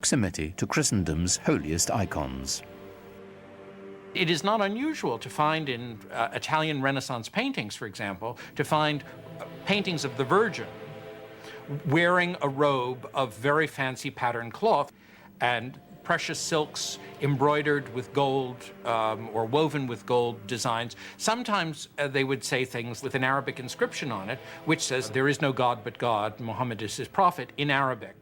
proximity to Christendom's holiest icons. It is not unusual to find in Italian Renaissance paintings, for example, to find paintings of the Virgin wearing a robe of very fancy patterned cloth and precious silks embroidered with gold or woven with gold designs. Sometimes they would say things with an Arabic inscription on it, which says, "There is no God but God, Muhammad is his prophet," in Arabic.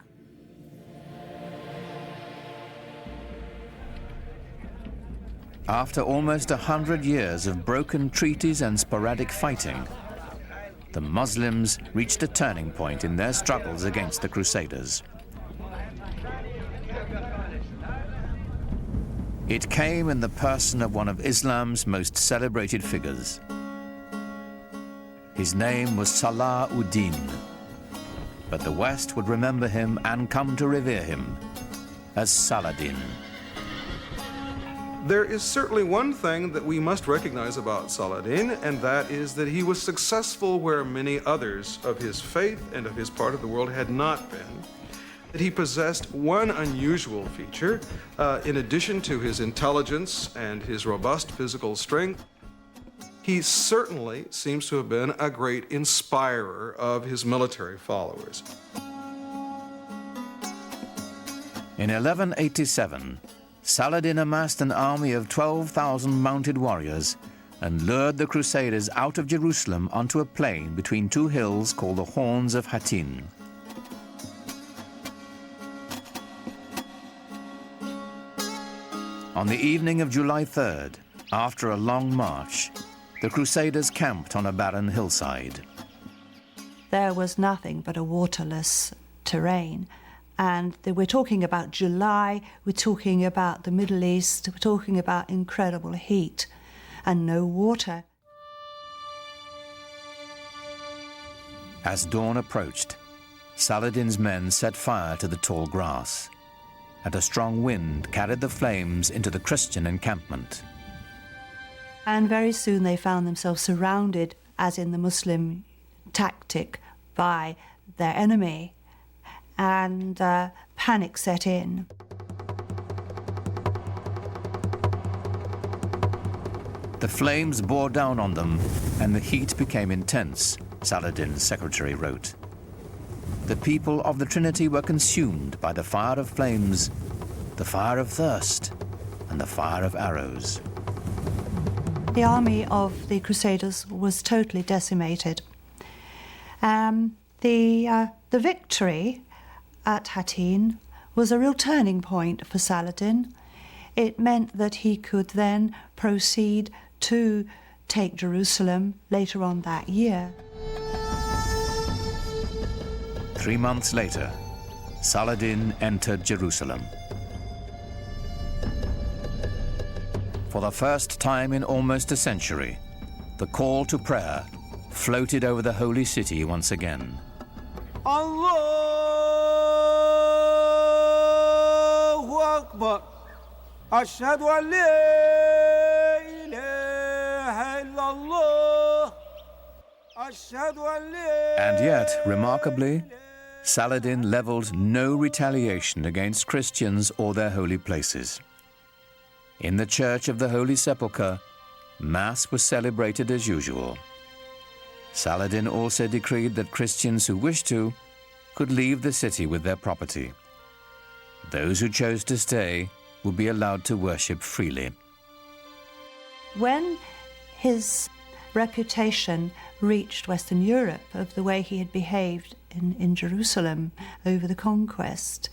After almost 100 years of broken treaties and sporadic fighting, the Muslims reached a turning point in their struggles against the Crusaders. It came in the person of one of Islam's most celebrated figures. His name was Salah ud-Din, but the West would remember him and come to revere him as Saladin. There is certainly one thing that we must recognize about Saladin, and that is that he was successful where many others of his faith and of his part of the world had not been. That he possessed one unusual feature, in addition to his intelligence and his robust physical strength. He certainly seems to have been a great inspirer of his military followers. In 1187, Saladin amassed an army of 12,000 mounted warriors and lured the Crusaders out of Jerusalem onto a plain between two hills called the Horns of Hattin. On the evening of July 3rd, after a long march, the Crusaders camped on a barren hillside. There was nothing but a waterless terrain. And we're talking about July, we're talking about the Middle East, we're talking about incredible heat and no water. As dawn approached, Saladin's men set fire to the tall grass, and a strong wind carried the flames into the Christian encampment. And very soon they found themselves surrounded, as in the Muslim tactic, by their enemy. And panic set in. The flames bore down on them, and the heat became intense, Saladin's secretary wrote. The people of the Trinity were consumed by the fire of flames, the fire of thirst, and the fire of arrows. The army of the Crusaders was totally decimated. The victory at Hattin was a real turning point for Saladin. It meant that he could then proceed to take Jerusalem later on that year. 3 months later, Saladin entered Jerusalem. For the first time in almost a century, the call to prayer floated over the holy city once again. Allahu Akbar. Ashhadu an la ilaha illallah. Ashhadu an la. And yet, remarkably, Saladin leveled no retaliation against Christians or their holy places. In the Church of the Holy Sepulchre, Mass was celebrated as usual. Saladin also decreed that Christians who wished to could leave the city with their property. Those who chose to stay would be allowed to worship freely. When his reputation reached Western Europe of the way he had behaved in Jerusalem over the conquest,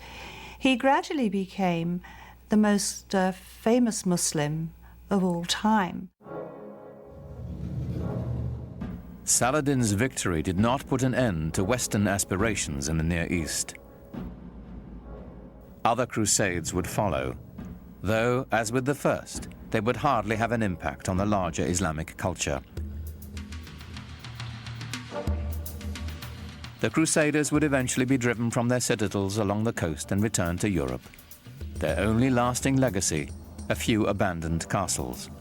he gradually became the most famous Muslim of all time. Saladin's victory did not put an end to Western aspirations in the Near East. Other crusades would follow, though, as with the first, they would hardly have an impact on the larger Islamic culture. The Crusaders would eventually be driven from their citadels along the coast and return to Europe. Their only lasting legacy, a few abandoned castles.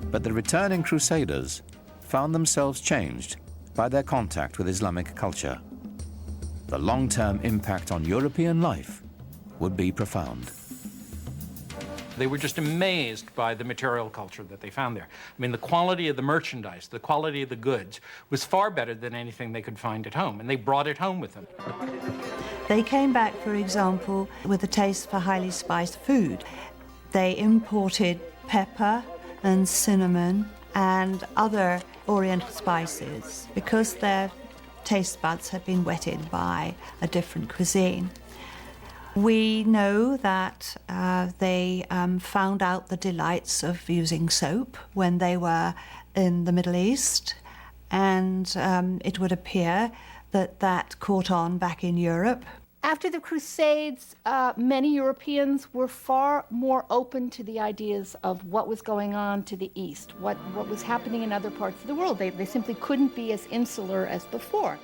But the returning Crusaders found themselves changed by their contact with Islamic culture. the long-term impact on European life would be profound. They were just amazed by the material culture that they found there. I mean, the quality of the merchandise, the quality of the goods was far better than anything they could find at home, and they brought it home with them. They came back, for example, with a taste for highly spiced food. They imported pepper and cinnamon and other Oriental spices because their taste buds had been whetted by a different cuisine. We know that they found out the delights of using soap when they were in the Middle East, and it would appear that that caught on back in Europe. After the Crusades, many Europeans were far more open to the ideas of what was going on to the East, what was happening in other parts of the world. They simply couldn't be as insular as before.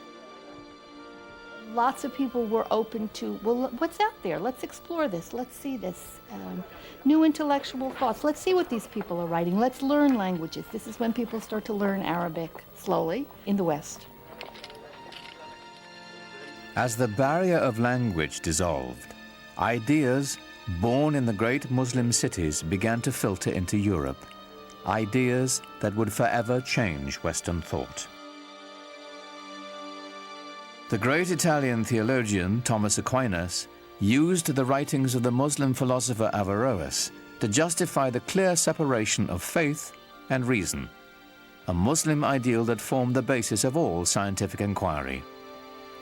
Lots of people were open to, well, what's out there? Let's explore this. Let's see this. New intellectual thoughts. Let's see what these people are writing. Let's learn languages. This is when people start to learn Arabic slowly in the West. As the barrier of language dissolved, ideas born in the great Muslim cities began to filter into Europe, ideas that would forever change Western thought. The great Italian theologian Thomas Aquinas used the writings of the Muslim philosopher Averroes to justify the clear separation of faith and reason, a Muslim ideal that formed the basis of all scientific inquiry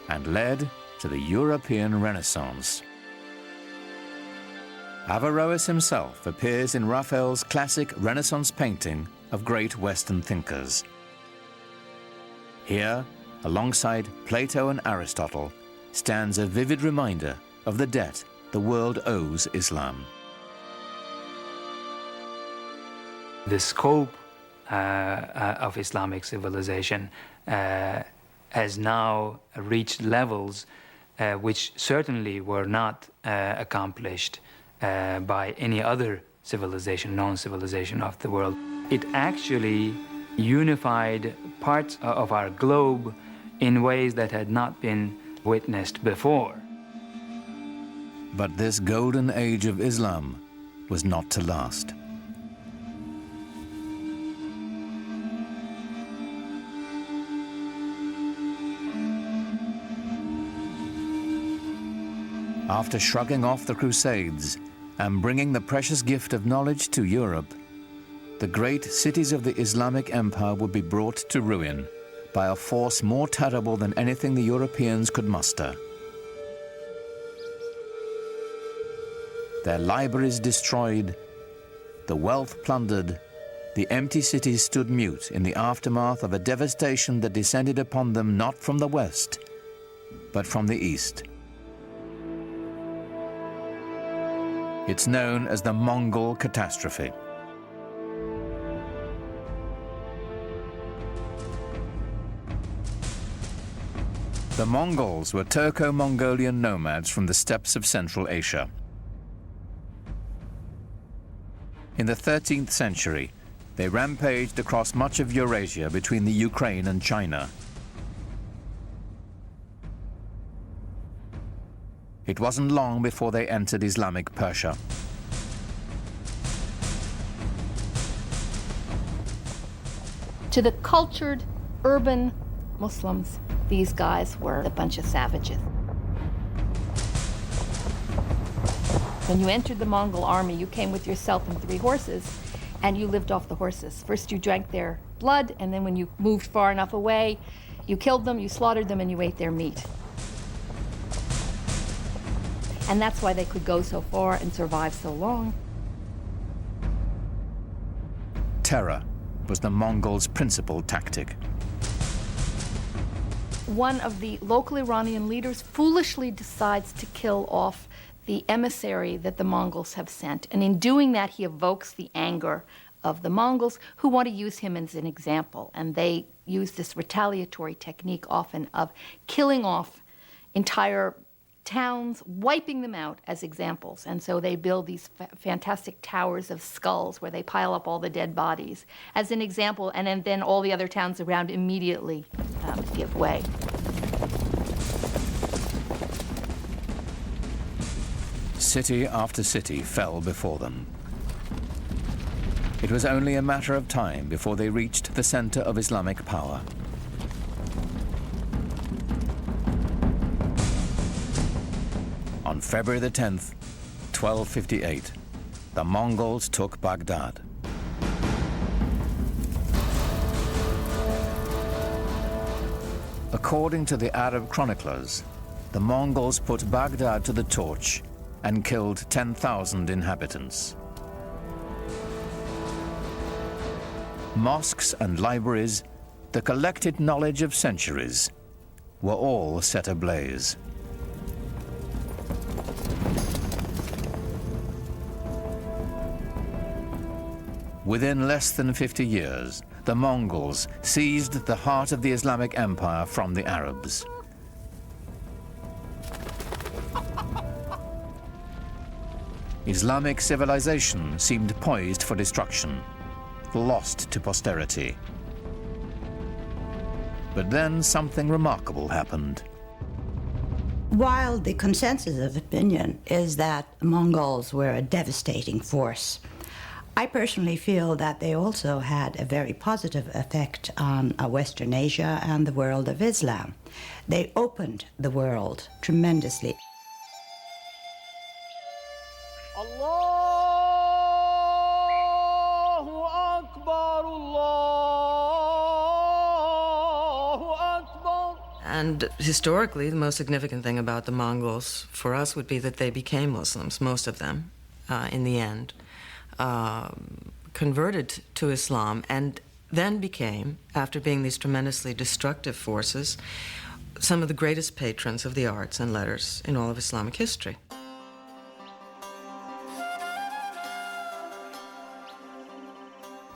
and led to the European Renaissance. Averroes himself appears in Raphael's classic Renaissance painting of great Western thinkers. Here, alongside Plato and Aristotle, stands a vivid reminder of the debt the world owes Islam. The scope of Islamic civilization has now reached levels which certainly were not accomplished by any other civilization, known civilization of the world. It actually unified parts of our globe in ways that had not been witnessed before. But this golden age of Islam was not to last. After shrugging off the Crusades and bringing the precious gift of knowledge to Europe, the great cities of the Islamic Empire would be brought to ruin by a force more terrible than anything the Europeans could muster. Their libraries destroyed, the wealth plundered, the empty cities stood mute in the aftermath of a devastation that descended upon them not from the west, but from the east. It's known as the Mongol catastrophe. The Mongols were Turco-Mongolian nomads from the steppes of Central Asia. In the 13th century, they rampaged across much of Eurasia between the Ukraine and China. It wasn't long before they entered Islamic Persia. To the cultured, urban Muslims, these guys were a bunch of savages. When you entered the Mongol army, you came with yourself and 3 horses, and you lived off the horses. First you drank their blood, and then when you moved far enough away, you killed them, you slaughtered them, and you ate their meat. And that's why they could go so far and survive so long. Terror was the Mongols' principal tactic. One of the local Iranian leaders foolishly decides to kill off the emissary that the Mongols have sent. And in doing that, he evokes the anger of the Mongols, who want to use him as an example. And they use this retaliatory technique often of killing off entire towns, wiping them out as examples. And so they build these fantastic towers of skulls where they pile up all the dead bodies as an example, and then all the other towns around immediately give way. City after city fell before them. It was only a matter of time before they reached the center of Islamic power. On February the 10th, 1258, the Mongols took Baghdad. According to the Arab chroniclers, the Mongols put Baghdad to the torch and killed 10,000 inhabitants. Mosques and libraries, the collected knowledge of centuries, were all set ablaze. Within less than 50 years, the Mongols seized the heart of the Islamic Empire from the Arabs. Islamic civilization seemed poised for destruction, lost to posterity. But then something remarkable happened. While the consensus of opinion is that Mongols were a devastating force, I personally feel that they also had a very positive effect on Western Asia and the world of Islam. They opened the world tremendously. Allahu Akbar, Allahu Akbar. And historically, the most significant thing about the Mongols for us would be that they became Muslims, most of them, in the end. Converted to Islam and then became, after being these tremendously destructive forces, some of the greatest patrons of the arts and letters in all of Islamic history.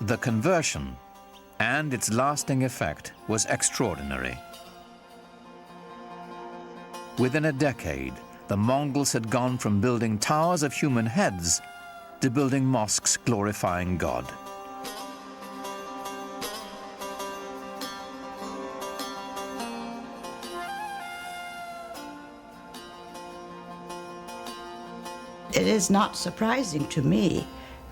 The conversion and its lasting effect was extraordinary. Within a decade, the Mongols had gone from building towers of human heads to building mosques glorifying God. It is not surprising to me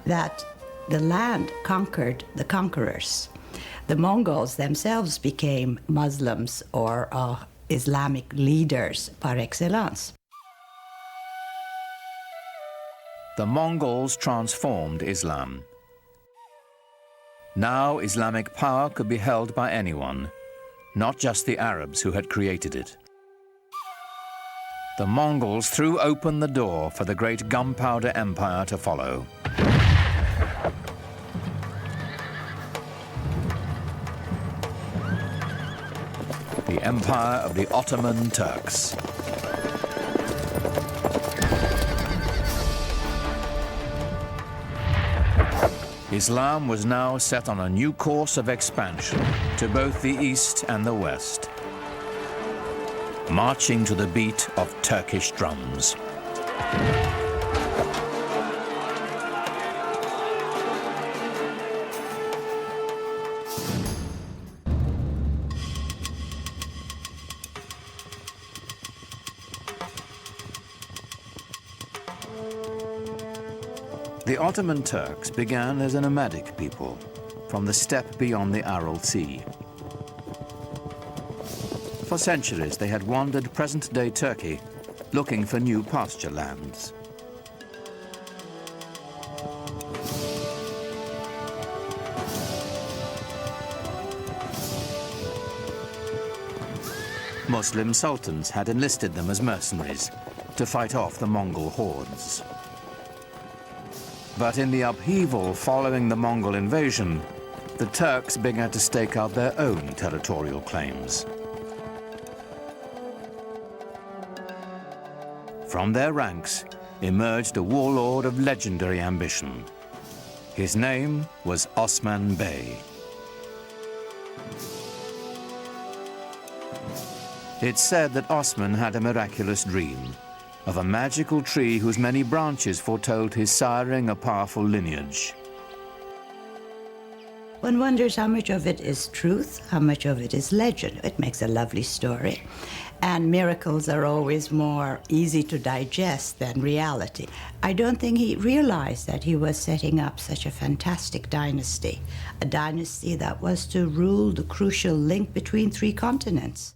that the land conquered the conquerors. The Mongols themselves became Muslims or Islamic leaders par excellence. The Mongols transformed Islam. Now Islamic power could be held by anyone, not just the Arabs who had created it. The Mongols threw open the door for the great gunpowder empire to follow. The empire of the Ottoman Turks. Islam was now set on a new course of expansion to both the East and the West, marching to the beat of Turkish drums. The Ottoman Turks began as a nomadic people from the steppe beyond the Aral Sea. For centuries, they had wandered present-day Turkey looking for new pasture lands. Muslim sultans had enlisted them as mercenaries to fight off the Mongol hordes. But in the upheaval following the Mongol invasion, the Turks began to stake out their own territorial claims. From their ranks emerged a warlord of legendary ambition. His name was Osman Bey. It's said that Osman had a miraculous dream of a magical tree whose many branches foretold his siring a powerful lineage. One wonders how much of it is truth, how much of it is legend. It makes a lovely story. And miracles are always more easy to digest than reality. I don't think he realized that he was setting up such a fantastic dynasty, a dynasty that was to rule the crucial link between 3 continents.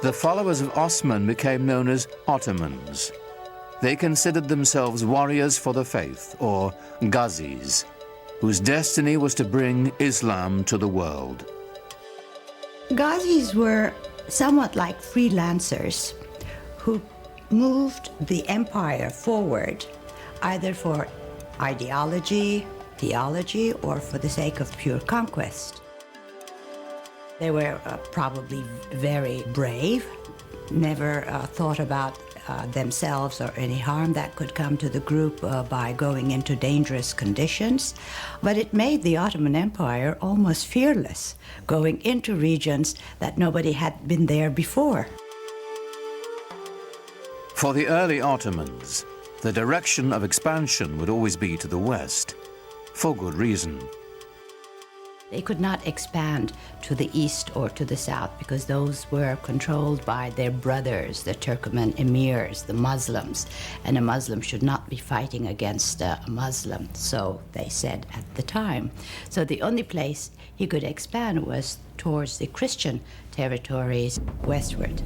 The followers of Osman became known as Ottomans. They considered themselves warriors for the faith, or Ghazis, whose destiny was to bring Islam to the world. Ghazis were somewhat like freelancers who moved the empire forward either for ideology, theology, or for the sake of pure conquest. They were probably very brave, never thought about themselves or any harm that could come to the group by going into dangerous conditions. But it made the Ottoman Empire almost fearless, going into regions that nobody had been there before. For the early Ottomans, the direction of expansion would always be to the west, for good reason. They could not expand to the east or to the south because those were controlled by their brothers, the Turkoman emirs, the Muslims, and a Muslim should not be fighting against a Muslim, so they said at the time. So the only place he could expand was towards the Christian territories westward.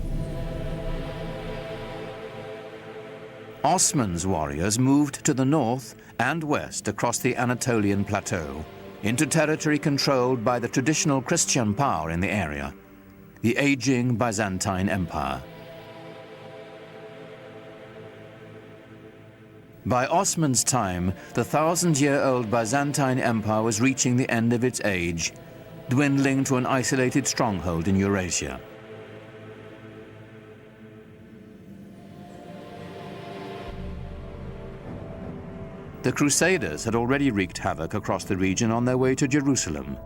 Osman's warriors moved to the north and west across the Anatolian plateau, into territory controlled by the traditional Christian power in the area, the aging Byzantine Empire. By Osman's time, the 1,000-year-old Byzantine Empire was reaching the end of its age, dwindling to an isolated stronghold in Eurasia. The Crusaders had already wreaked havoc across the region on their way to Jerusalem,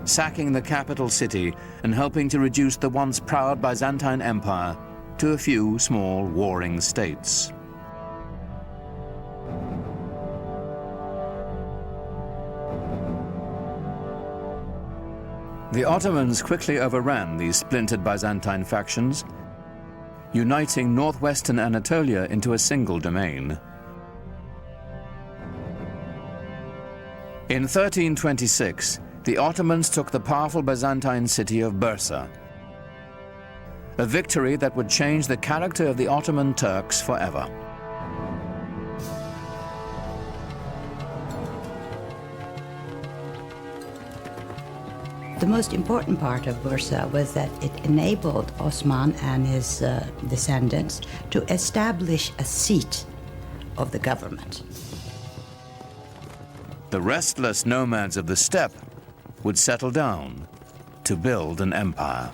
sacking the capital city and helping to reduce the once proud Byzantine Empire to a few small warring states. The Ottomans quickly overran these splintered Byzantine factions, uniting northwestern Anatolia into a single domain. In 1326, the Ottomans took the powerful Byzantine city of Bursa, a victory that would change the character of the Ottoman Turks forever. The most important part of Bursa was that it enabled Osman and his descendants to establish a seat of the government. The restless nomads of the steppe would settle down to build an empire.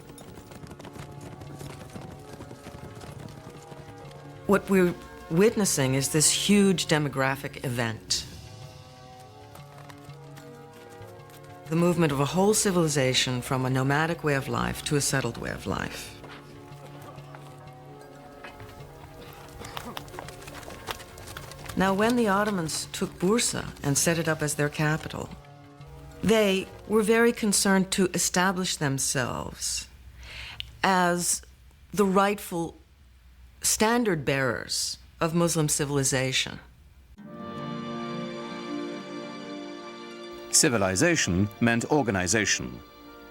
What we're witnessing is this huge demographic event. The movement of a whole civilization from a nomadic way of life to a settled way of life. Now, when the Ottomans took Bursa and set it up as their capital, they were very concerned to establish themselves as the rightful standard bearers of Muslim civilization. Civilization meant organization,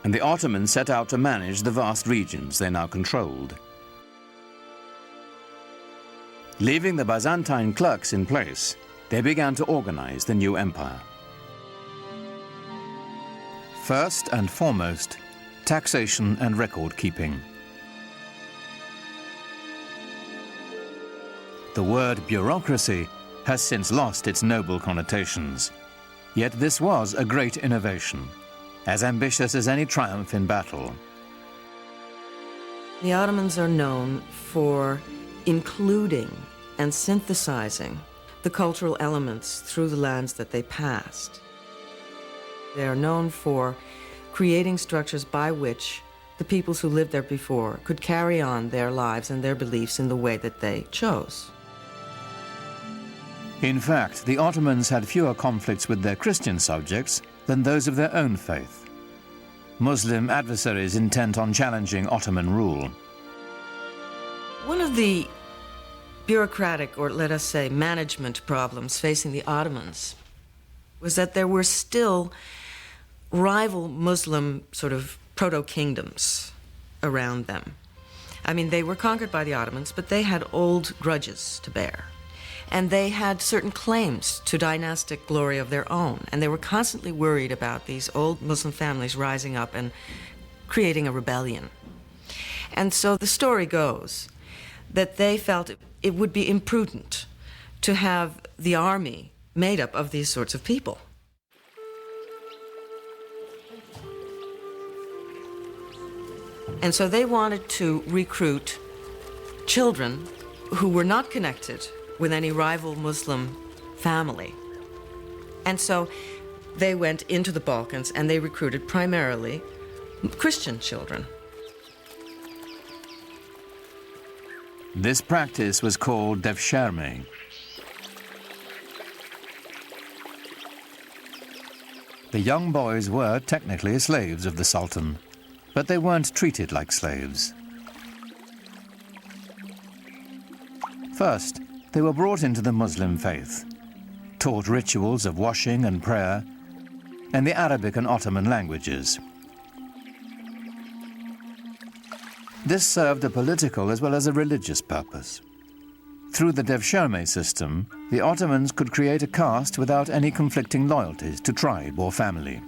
and the Ottomans set out to manage the vast regions they now controlled. Leaving the Byzantine clerks in place, they began to organize the new empire. First and foremost, taxation and record keeping. The word bureaucracy has since lost its noble connotations. Yet this was a great innovation, as ambitious as any triumph in battle. The Ottomans are known for including and synthesizing the cultural elements through the lands that they passed. They are known for creating structures by which the peoples who lived there before could carry on their lives and their beliefs in the way that they chose. In fact, the Ottomans had fewer conflicts with their Christian subjects than those of their own faith. Muslim adversaries intent on challenging Ottoman rule. One of the bureaucratic, or let us say management problems facing the Ottomans was that there were still rival Muslim sort of proto-kingdoms around them. I mean, they were conquered by the Ottomans, but they had old grudges to bear. And they had certain claims to dynastic glory of their own. And they were constantly worried about these old Muslim families rising up and creating a rebellion. And so the story goes that they felt it would be imprudent to have the army made up of these sorts of people. And so they wanted to recruit children who were not connected with any rival Muslim family. And so they went into the Balkans and they recruited primarily Christian children. This practice was called devshirme. The young boys were technically slaves of the Sultan, but they weren't treated like slaves. First, they were brought into the Muslim faith, taught rituals of washing and prayer, and the Arabic and Ottoman languages. This served a political as well as a religious purpose. Through the devshirme system, the Ottomans could create a caste without any conflicting loyalties to tribe or family.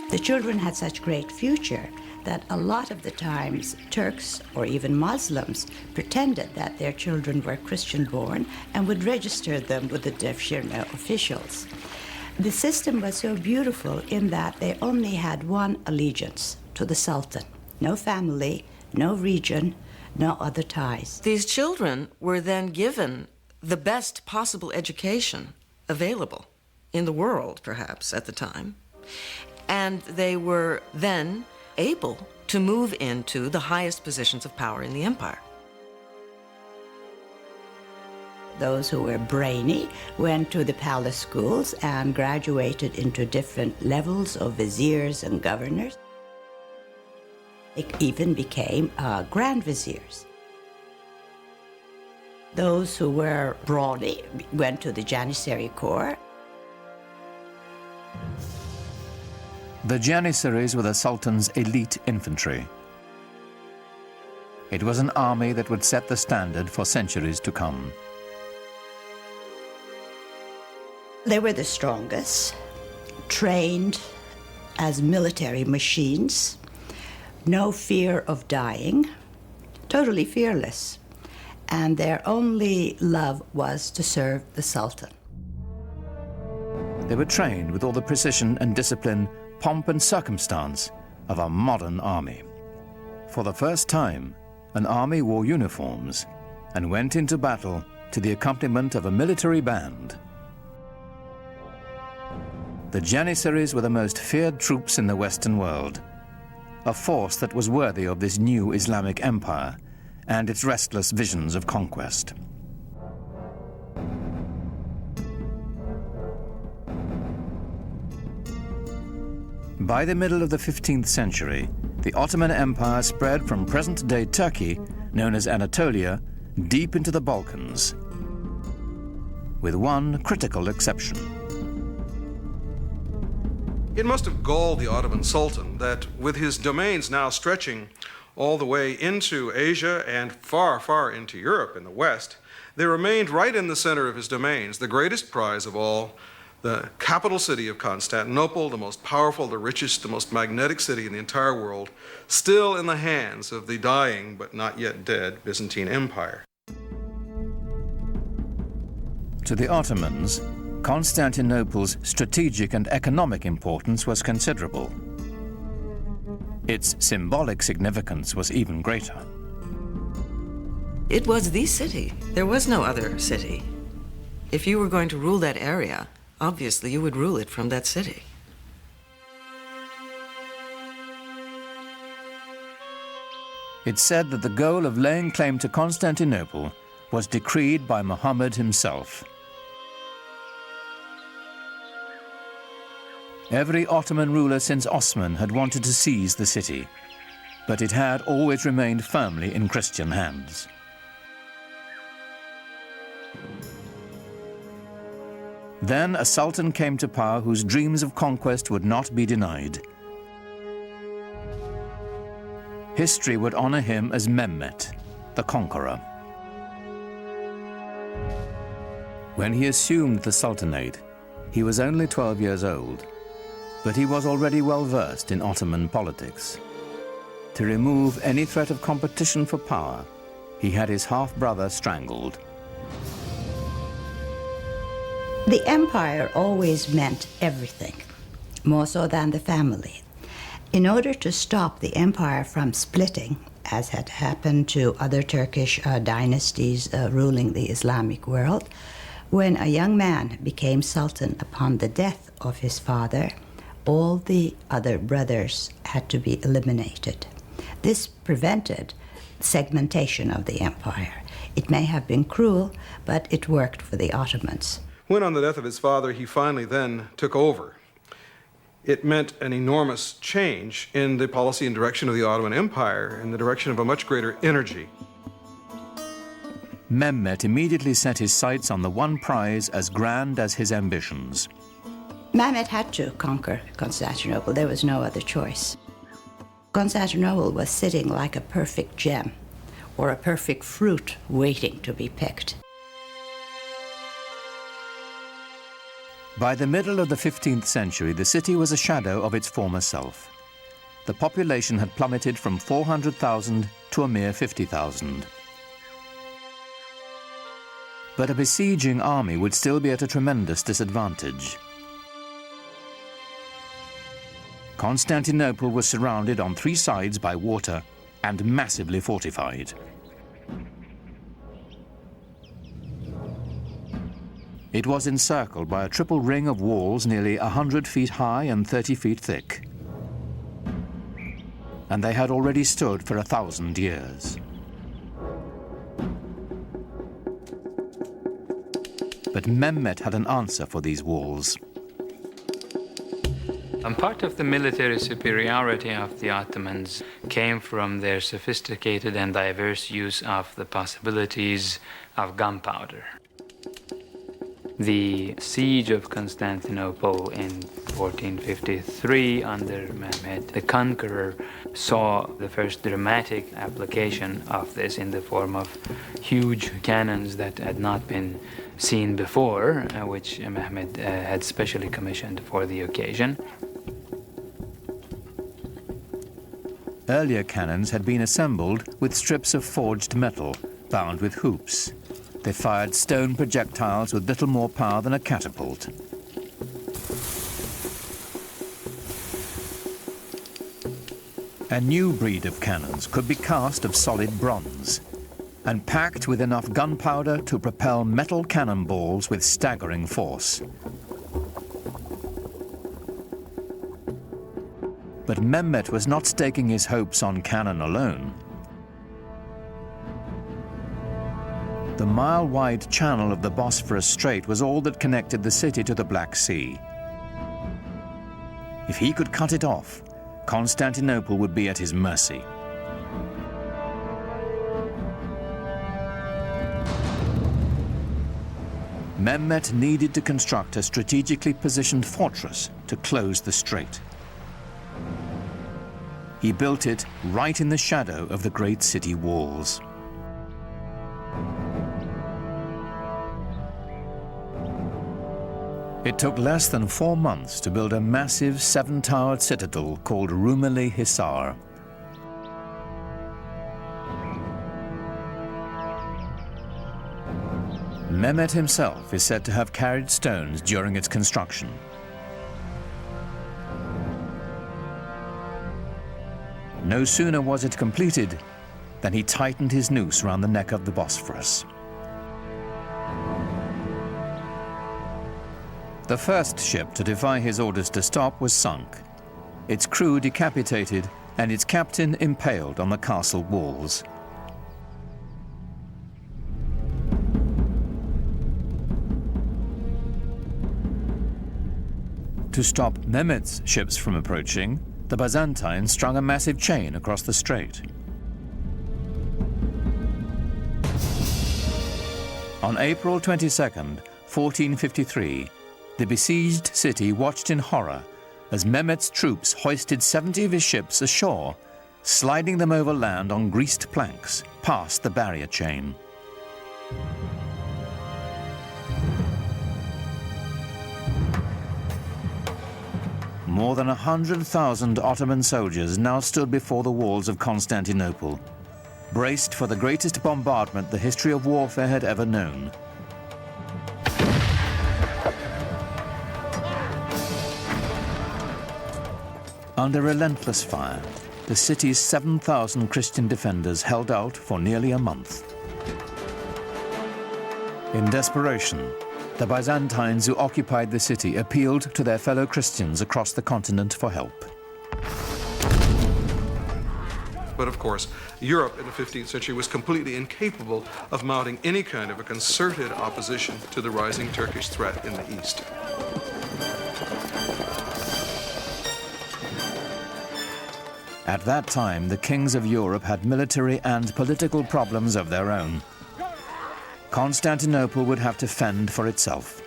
The children had such great future that a lot of the times Turks or even Muslims pretended that their children were Christian born and would register them with the devshirme officials. The system was so beautiful in that they only had one allegiance, to the Sultan. No family, no region, no other ties. These children were then given the best possible education available in the world, perhaps, at the time. And they were then able to move into the highest positions of power in the empire. Those who were brainy went to the palace schools and graduated into different levels of viziers and governors. They even became grand viziers. Those who were brawny went to the Janissary Corps. The Janissaries were the Sultan's elite infantry. It was an army that would set the standard for centuries to come. They were the strongest, trained as military machines, no fear of dying, totally fearless, and their only love was to serve the Sultan. They were trained with all the precision and discipline, pomp and circumstance of a modern army. For the first time, an army wore uniforms and went into battle to the accompaniment of a military band. The Janissaries were the most feared troops in the Western world, a force that was worthy of this new Islamic empire and its restless visions of conquest. By the middle of the 15th century, the Ottoman Empire spread from present-day Turkey, known as Anatolia, deep into the Balkans, with one critical exception. It must have galled the Ottoman Sultan that with his domains now stretching all the way into Asia and far, far into Europe in the west, there remained right in the center of his domains the greatest prize of all, the capital city of Constantinople, the most powerful, the richest, the most magnetic city in the entire world, still in the hands of the dying but not yet dead Byzantine Empire. To the Ottomans, Constantinople's strategic and economic importance was considerable. Its symbolic significance was even greater. It was the city. There was no other city. If you were going to rule that area, obviously you would rule it from that city. It's said that the goal of laying claim to Constantinople was decreed by Muhammad himself. Every Ottoman ruler since Osman had wanted to seize the city, but it had always remained firmly in Christian hands. Then a sultan came to power whose dreams of conquest would not be denied. History would honor him as Mehmet, the conqueror. When he assumed the sultanate, he was only 12 years old, but he was already well versed in Ottoman politics. To remove any threat of competition for power, he had his half-brother strangled. The empire always meant everything, more so than the family. In order to stop the empire from splitting, as had happened to other Turkish dynasties ruling the Islamic world, when a young man became sultan upon the death of his father, all the other brothers had to be eliminated. This prevented segmentation of the empire. It may have been cruel, but it worked for the Ottomans. When on the death of his father, he finally then took over. It meant an enormous change in the policy and direction of the Ottoman Empire, in the direction of a much greater energy. Mehmet immediately set his sights on the one prize as grand as his ambitions. Mehmet had to conquer Constantinople. There was no other choice. Constantinople was sitting like a perfect gem or a perfect fruit waiting to be picked. By the middle of the 15th century, the city was a shadow of its former self. The population had plummeted from 400,000 to a mere 50,000. But a besieging army would still be at a tremendous disadvantage. Constantinople was surrounded on 3 sides by water and massively fortified. It was encircled by a triple ring of walls nearly 100 feet high and 30 feet thick. And they had already stood for 1,000 years. But Mehmet had an answer for these walls. And part of the military superiority of the Ottomans came from their sophisticated and diverse use of the possibilities of gunpowder. The siege of Constantinople in 1453 under Mehmet the Conqueror saw the first dramatic application of this in the form of huge cannons that had not been seen before, which Mehmet had specially commissioned for the occasion. Earlier cannons had been assembled with strips of forged metal bound with hoops. They fired stone projectiles with little more power than a catapult. A new breed of cannons could be cast of solid bronze and packed with enough gunpowder to propel metal cannonballs with staggering force. But Mehmet was not staking his hopes on cannon alone. The mile-wide channel of the Bosphorus Strait was all that connected the city to the Black Sea. If he could cut it off, Constantinople would be at his mercy. Mehmet needed to construct a strategically positioned fortress to close the strait. He built it right in the shadow of the great city walls. It took less than 4 months to build a massive 7-towered citadel called Rumeli Hisar. Mehmet himself is said to have carried stones during its construction. No sooner was it completed than he tightened his noose around the neck of the Bosphorus. The first ship to defy his orders to stop was sunk, its crew decapitated and its captain impaled on the castle walls. To stop Mehmet's ships from approaching, the Byzantines strung a massive chain across the strait. On April 22nd, 1453, the besieged city watched in horror as Mehmet's troops hoisted 70 of his ships ashore, sliding them over land on greased planks past the barrier chain. More than 100,000 Ottoman soldiers now stood before the walls of Constantinople, braced for the greatest bombardment the history of warfare had ever known. Under relentless fire, the city's 7,000 Christian defenders held out for nearly a month. In desperation, the Byzantines who occupied the city appealed to their fellow Christians across the continent for help. But of course, Europe in the 15th century was completely incapable of mounting any kind of a concerted opposition to the rising Turkish threat in the east. At that time, the kings of Europe had military and political problems of their own. Constantinople would have to fend for itself.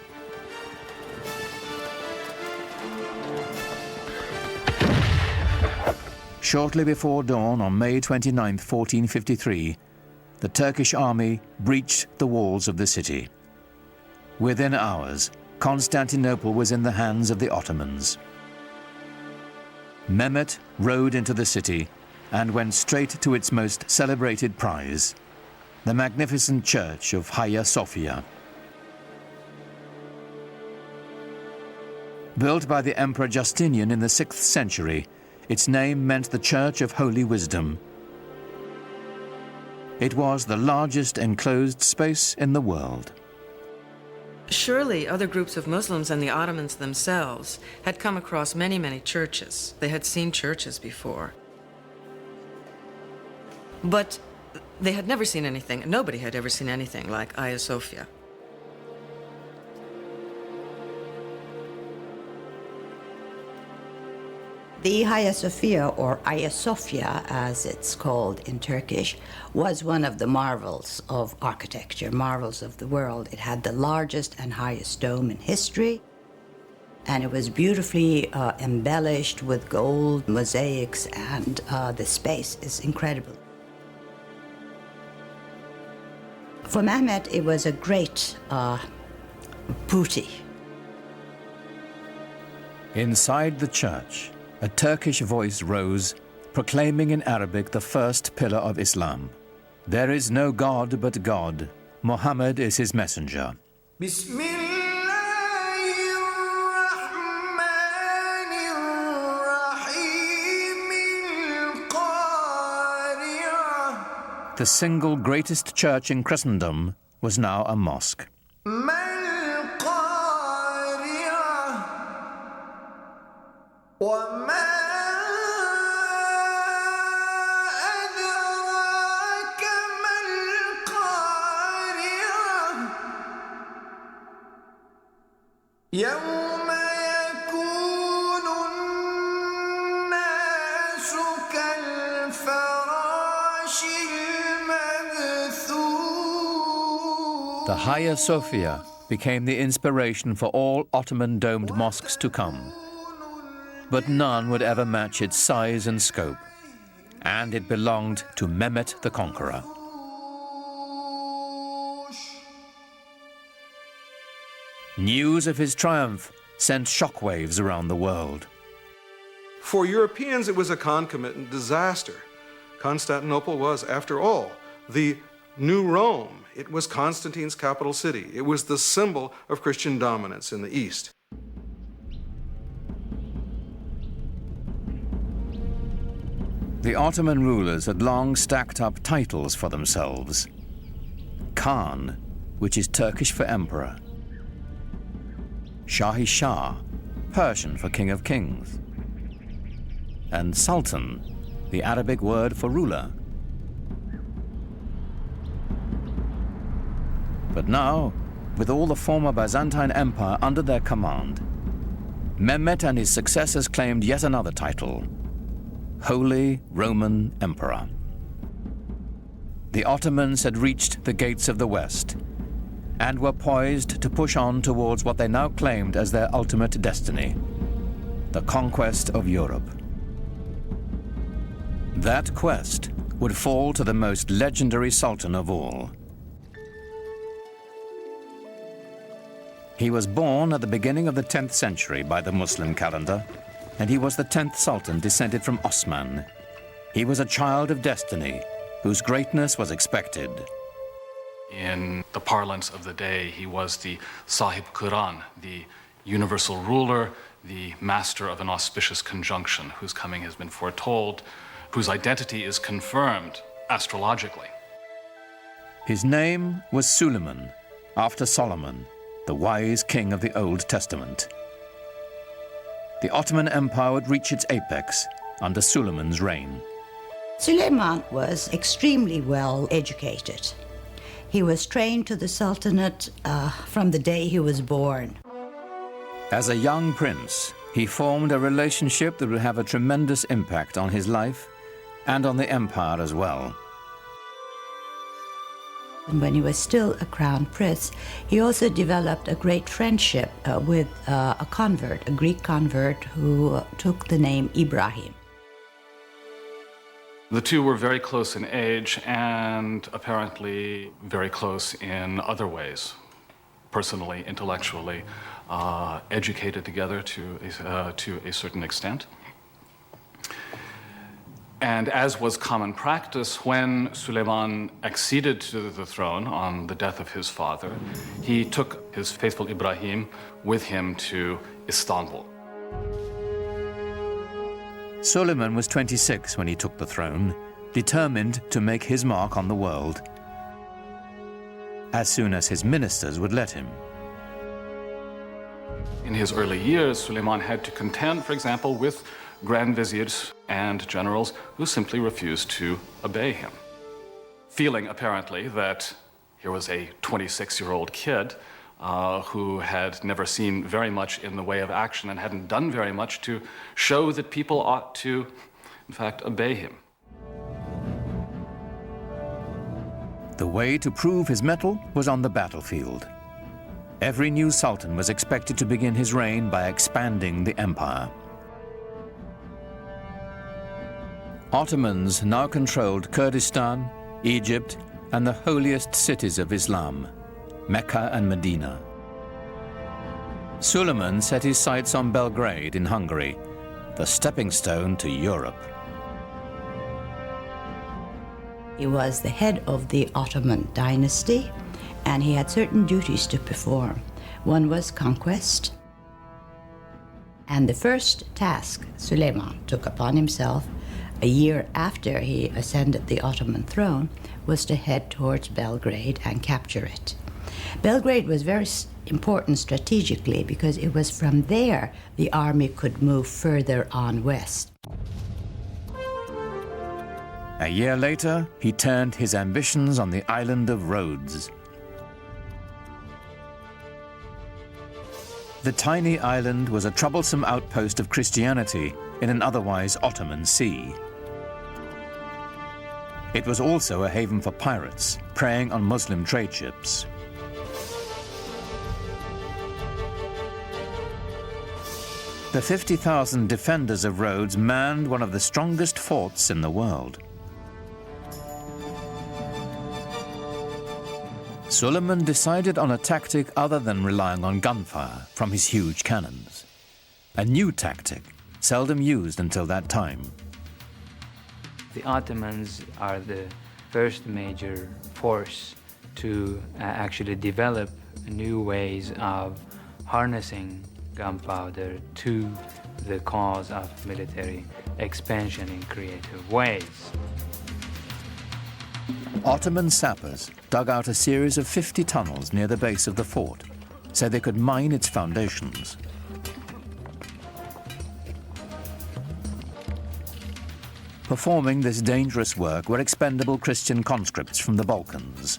Shortly before dawn on May 29, 1453, the Turkish army breached the walls of the city. Within hours, Constantinople was in the hands of the Ottomans. Mehmet rode into the city and went straight to its most celebrated prize, the magnificent church of Hagia Sophia. Built by the Emperor Justinian in the 6th century, its name meant the Church of Holy Wisdom. It was the largest enclosed space in the world. Surely other groups of Muslims and the Ottomans themselves had come across many, many churches. They had seen churches before. But they had never seen anything, nobody had ever seen anything like Hagia Sophia. The Hagia Sophia, or Hagia Sophia as it's called in Turkish, was one of the marvels of architecture, marvels of the world. It had the largest and highest dome in history, and it was beautifully embellished with gold mosaics, and the space is incredible. For Mehmet, it was a great booty. Inside the church, a Turkish voice rose, proclaiming in Arabic the first pillar of Islam. There is no God but God. Muhammad is his messenger. The single greatest church in Christendom was now a mosque. The Hagia Sophia became the inspiration for all Ottoman domed mosques to come. But none would ever match its size and scope, and it belonged to Mehmet the Conqueror. News of his triumph sent shockwaves around the world. For Europeans, it was a concomitant disaster. Constantinople was, after all, the New Rome. It was Constantine's capital city. It was the symbol of Christian dominance in the East. The Ottoman rulers had long stacked up titles for themselves. Khan, which is Turkish for emperor. Shahi Shah, Persian for king of kings. And Sultan, the Arabic word for ruler. But now, with all the former Byzantine Empire under their command, Mehmet and his successors claimed yet another title, Holy Roman Emperor. The Ottomans had reached the gates of the West and were poised to push on towards what they now claimed as their ultimate destiny, the conquest of Europe. That quest would fall to the most legendary sultan of all. He was born at the beginning of the 10th century by the Muslim calendar, and he was the 10th sultan descended from Osman. He was a child of destiny, whose greatness was expected. In the parlance of the day, he was the Sahib Quran, the universal ruler, the master of an auspicious conjunction, whose coming has been foretold, whose identity is confirmed astrologically. His name was Suleiman, after Solomon, the wise king of the Old Testament. The Ottoman Empire would reach its apex under Suleiman's reign. Suleiman was extremely well educated. He was trained to the Sultanate from the day he was born. As a young prince, he formed a relationship that would have a tremendous impact on his life and on the empire as well. And when he was still a crown prince, he also developed a great friendship with a convert, a Greek convert who took the name Ibrahim. The two were very close in age and apparently very close in other ways, personally, intellectually, educated together to a certain extent. And as was common practice, when Suleiman acceded to the throne on the death of his father, he took his faithful Ibrahim with him to Istanbul. Suleiman was 26 when he took the throne, determined to make his mark on the world, as soon as his ministers would let him. In his early years, Suleiman had to contend, for example, with grand viziers and generals who simply refused to obey him, feeling apparently that here was a 26-year-old kid who had never seen very much in the way of action and hadn't done very much to show that people ought to, in fact, obey him. The way to prove his mettle was on the battlefield. Every new sultan was expected to begin his reign by expanding the empire. Ottomans now controlled Kurdistan, Egypt, and the holiest cities of Islam, Mecca and Medina. Suleiman set his sights on Belgrade in Hungary, the stepping stone to Europe. He was the head of the Ottoman dynasty, and he had certain duties to perform. One was conquest, and the first task Suleiman took upon himself a year after he ascended the Ottoman throne was to head towards Belgrade and capture it. Belgrade was very important strategically because it was from there the army could move further on west. A year later, he turned his ambitions on the island of Rhodes. The tiny island was a troublesome outpost of Christianity in an otherwise Ottoman sea. It was also a haven for pirates, preying on Muslim trade ships. The 50,000 defenders of Rhodes manned one of the strongest forts in the world. Suleiman decided on a tactic other than relying on gunfire from his huge cannons. A new tactic, seldom used until that time. The Ottomans are the first major force to actually develop new ways of harnessing gunpowder to the cause of military expansion in creative ways. Ottoman sappers dug out a series of 50 tunnels near the base of the fort so they could mine its foundations. Performing this dangerous work were expendable Christian conscripts from the Balkans.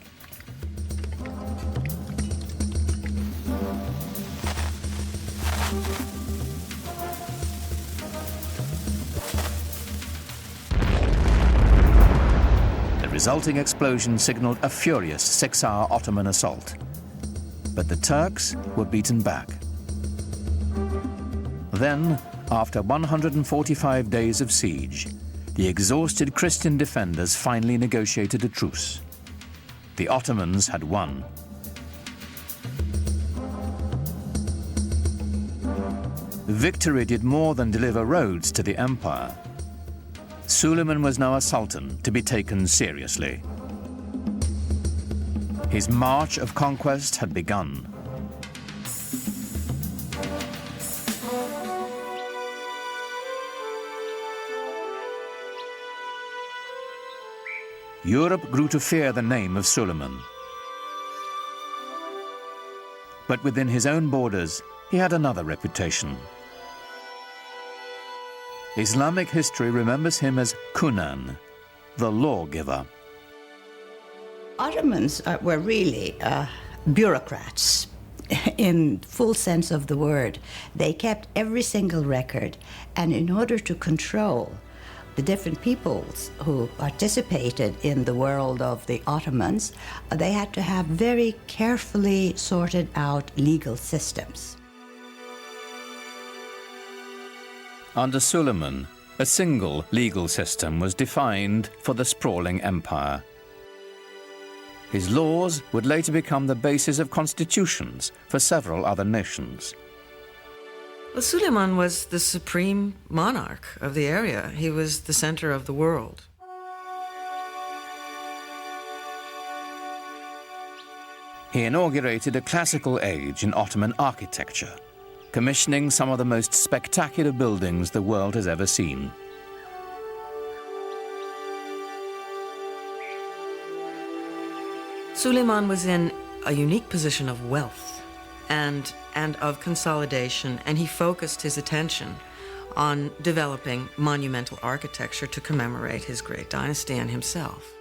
resulting explosion signaled a furious 6-hour Ottoman assault. But the Turks were beaten back. Then, after 145 days of siege, the exhausted Christian defenders finally negotiated a truce. The Ottomans had won. Victory did more than deliver roads to the empire. Suleiman was now a sultan to be taken seriously. His march of conquest had begun. Europe grew to fear the name of Suleiman. But within his own borders, he had another reputation. Islamic history remembers him as Kunan, the lawgiver. Ottomans were really bureaucrats in full sense of the word. They kept every single record, and in order to control the different peoples who participated in the world of the Ottomans, they had to have very carefully sorted out legal systems. Under Suleiman, a single legal system was defined for the sprawling empire. His laws would later become the basis of constitutions for several other nations. Well, Suleiman was the supreme monarch of the area. He was the center of the world. He inaugurated a classical age in Ottoman architecture, commissioning some of the most spectacular buildings the world has ever seen. Suleiman was in a unique position of wealth and of consolidation, and he focused his attention on developing monumental architecture to commemorate his great dynasty and himself.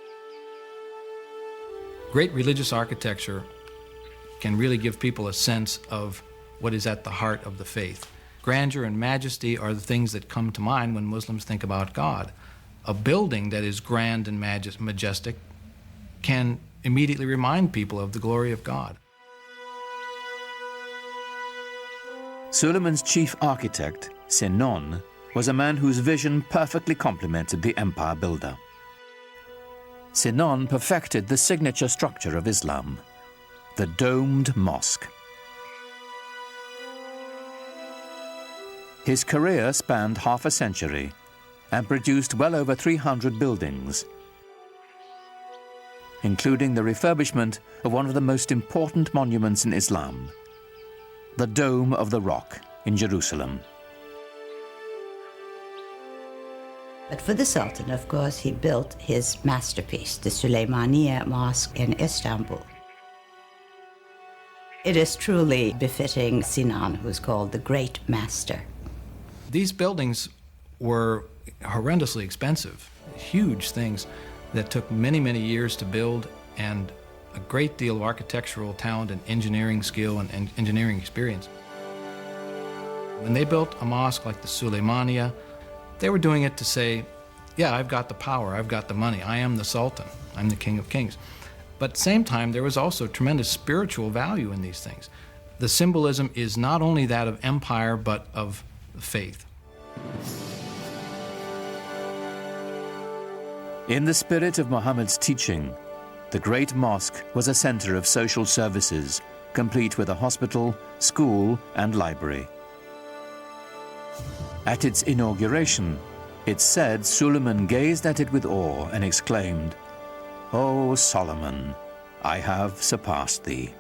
Great religious architecture can really give people a sense of what is at the heart of the faith. Grandeur and majesty are the things that come to mind when Muslims think about God. A building that is grand and majestic can immediately remind people of the glory of God. Suleiman's chief architect, Sinon, was a man whose vision perfectly complemented the empire builder. Sinon perfected the signature structure of Islam, the domed mosque. His career spanned half a century and produced well over 300 buildings, including the refurbishment of one of the most important monuments in Islam, the Dome of the Rock in Jerusalem. But for the Sultan, of course, he built his masterpiece, the Süleymaniye Mosque in Istanbul. It is truly befitting Sinan, who's called the Great Master. These buildings were horrendously expensive, huge things that took many, many years to build, and a great deal of architectural talent and engineering skill and engineering experience. When they built a mosque like the Süleymaniye, they were doing it to say, yeah, I've got the power, I've got the money, I am the Sultan, I'm the King of Kings. But at the same time, there was also tremendous spiritual value in these things. The symbolism is not only that of empire, but of faith. In the spirit of Muhammad's teaching, the Great Mosque was a center of social services, complete with a hospital, school, and library. At its inauguration, it's said Suleiman gazed at it with awe and exclaimed, "O Solomon, I have surpassed thee."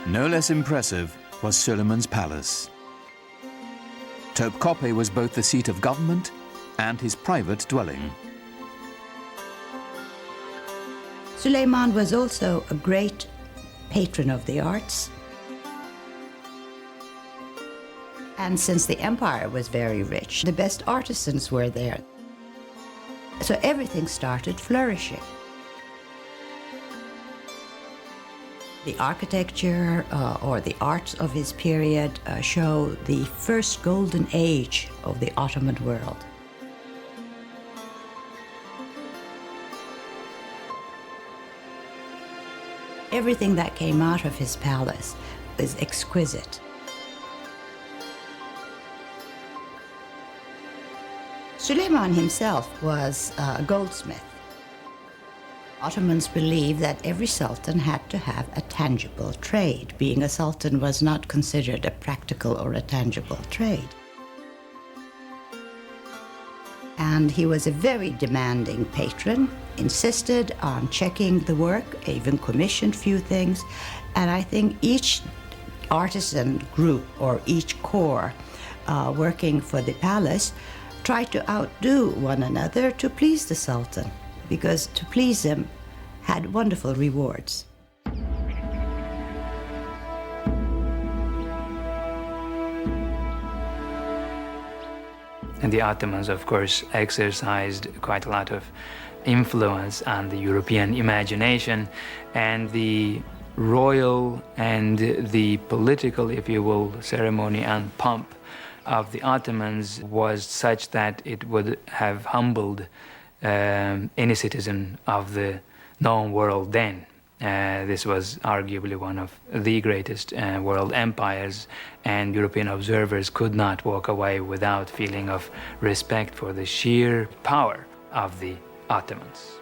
No less impressive was Suleiman's palace. Topkapi was both the seat of government and his private dwelling. Suleiman was also a great patron of the arts. And since the empire was very rich, the best artisans were there. So everything started flourishing. The architecture or the arts of his period show the first golden age of the Ottoman world. Everything that came out of his palace is exquisite. Suleiman himself was a goldsmith. Ottomans believed that every sultan had to have a tangible trade. Being a sultan was not considered a practical or a tangible trade. And he was a very demanding patron, insisted on checking the work, even commissioned few things. And I think each artisan group or each corps working for the palace tried to outdo one another to please the sultan, because to please him had wonderful rewards. And the Ottomans, of course, exercised quite a lot of influence on the European imagination, and the royal and the political, if you will, ceremony and pomp of the Ottomans was such that it would have humbled any citizen of the known world then. This was arguably one of the greatest world empires, and European observers could not walk away without feeling of respect for the sheer power of the Ottomans.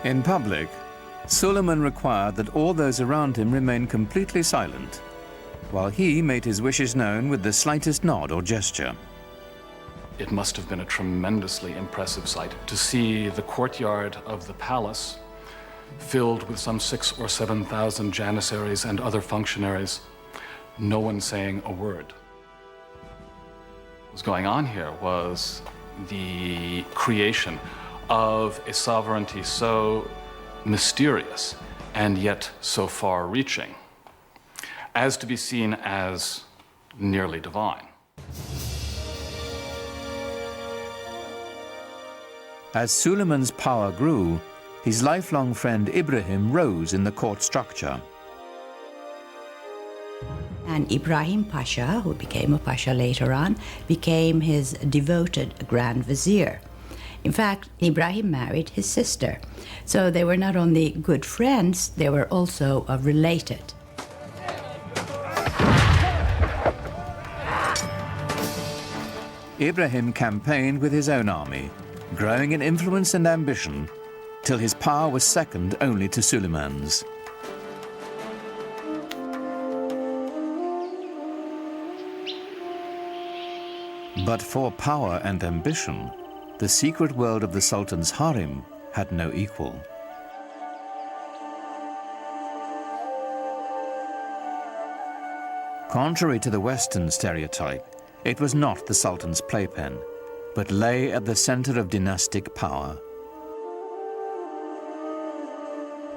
In public, Suleiman required that all those around him remain completely silent, while he made his wishes known with the slightest nod or gesture. It must have been a tremendously impressive sight to see the courtyard of the palace filled with some 6,000 or 7,000 janissaries and other functionaries, no one saying a word. What was going on here was the creation of a sovereignty so mysterious and yet so far-reaching as to be seen as nearly divine. As Suleiman's power grew, his lifelong friend Ibrahim rose in the court structure. And Ibrahim Pasha, who became a pasha later on, became his devoted Grand Vizier. In fact, Ibrahim married his sister. So they were not only good friends, they were also related. Ibrahim campaigned with his own army, growing in influence and ambition, till his power was second only to Suleiman's. But for power and ambition, the secret world of the Sultan's harem had no equal. Contrary to the Western stereotype, it was not the Sultan's playpen, but lay at the center of dynastic power.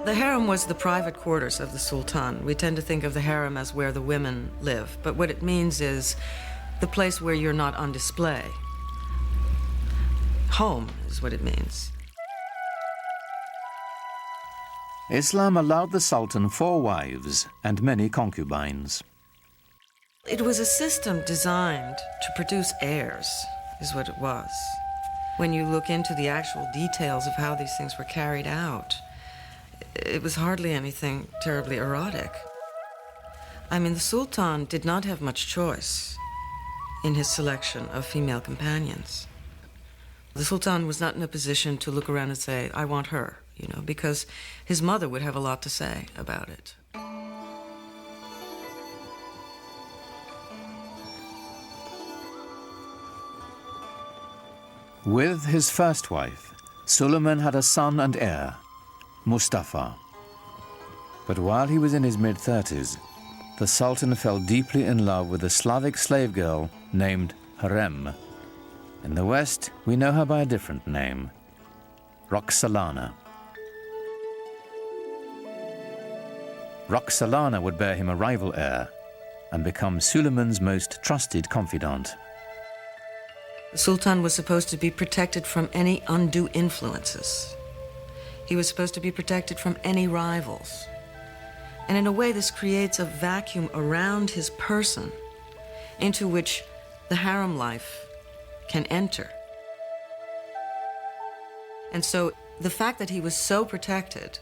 The harem was the private quarters of the Sultan. We tend to think of the harem as where the women live, but what it means is the place where you're not on display. Home is what it means. Islam allowed the Sultan 4 wives and many concubines. It was a system designed to produce heirs, is what it was. When you look into the actual details of how these things were carried out, it was hardly anything terribly erotic. I mean, the Sultan did not have much choice in his selection of female companions. The Sultan was not in a position to look around and say, I want her, you know, because his mother would have a lot to say about it. With his first wife, Suleiman had a son and heir, Mustafa. But while he was in his mid-30s, the Sultan fell deeply in love with a Slavic slave girl named Harem. In the West, we know her by a different name, Roxolana. Roxolana would bear him a rival heir and become Suleiman's most trusted confidant. The Sultan was supposed to be protected from any undue influences. He was supposed to be protected from any rivals. And in a way, this creates a vacuum around his person into which the harem life can enter. And so the fact that he was so protected